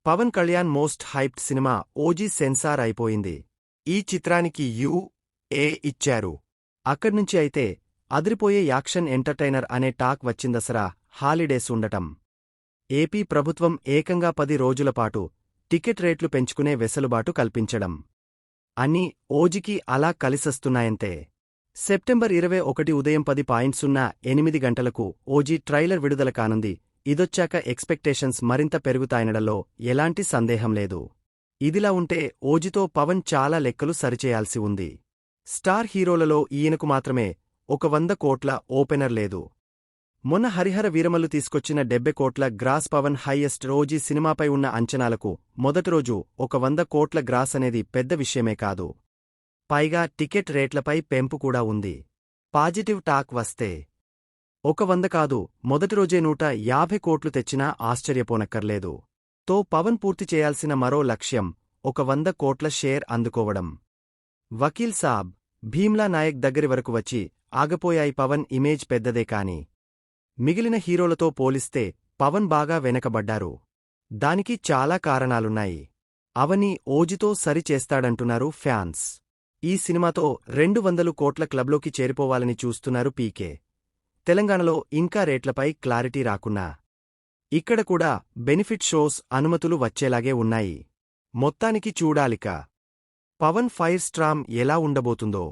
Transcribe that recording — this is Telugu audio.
Pawan Kalyan most hyped cinema OG censor అయిపోయింది. ఈ చిత్రానికి యూ.ఏ ఇచ్చారు. అక్కడ్నుంచి అయితే అదిరిపోయే యాక్షన్ ఎంటర్టైనర్ అనే టాక్ వచ్చిందసరా హాలిడేస్ ఉండటం. ఏపీ ప్రభుత్వం ఏకంగా 10 రోజులపాటు టికెట్ రేట్లు పెంచుకునే వెసులుబాటు కల్పించడం. అన్నీ ఓజీకి అలా కలిసొస్తున్నాయంతే. సెప్టెంబర్ 21 ఉదయం 10:08 గంటలకు ఓజీ ట్రైలర్ విడుదల కానుంది. ఇదొచ్చాక ఎక్స్పెక్టేషన్స్ మరింత పెరుగుతాయనడంలో ఎలాంటి సందేహం లేదు. ఇదిలా ఉంటే ఓజీతో పవన్ చాలా లెక్కలు సరిచేయాల్సి ఉంది. స్టార్ హీరోలలో ఈయనకు మాత్రమే ఒక 100 కోట్ల ఓపెనర్ లేదు. మొన్న హరిహర వీరమల్లు తీసుకొచ్చిన 70 కోట్ల గ్రాస్ పవన్ హైయెస్ట్. ఓజీ సినిమాపై ఉన్న అంచనాలకు మొదటి రోజు ఒక 100 కోట్ల గ్రాస్ అనేది పెద్ద విషయమే కాదు. పైగా టికెట్ రేట్లపై పెంపు కూడా ఉంది. పాజిటివ్ టాక్ వస్తే ఒక 100 కాదు, మొదటి రోజే 150 కోట్లు తెచ్చినా ఆశ్చర్యపోనక్కర్లేదు. తో పవన్ పూర్తి చేయాల్సిన మరో లక్ష్యం ఒక 100 కోట్ల షేర్ అందుకోవడం. వకీల్ సాబ్, భీమ్లా నాయక్ దగ్గరి వరకు వచ్చి ఆగపోయాయి. పవన్ ఇమేజ్ పెద్దదే కాని మిగిలిన హీరోలతో పోలిస్తే పవన్ బాగా వెనకబడ్డారు. దానికి చాలా కారణాలున్నాయి. అవని ఓజీతో సరి చేస్తాడంటున్నారు ఫ్యాన్స్. ఈ సినిమాతో 200 కోట్ల క్లబ్లోకి చేరిపోవాలని చూస్తున్నారు పీకే. తెలంగాణలో ఇంకా రేట్లపై క్లారిటీ రాకున్నా ఇక్కడ కూడా బెనిఫిట్ షోస్ అనుమతులు వచ్చేలాగే ఉన్నాయి. మొత్తానికి చూడాలిక పవన్ ఫైర్ స్ట్రామ్ ఎలా ఉండబోతుందో.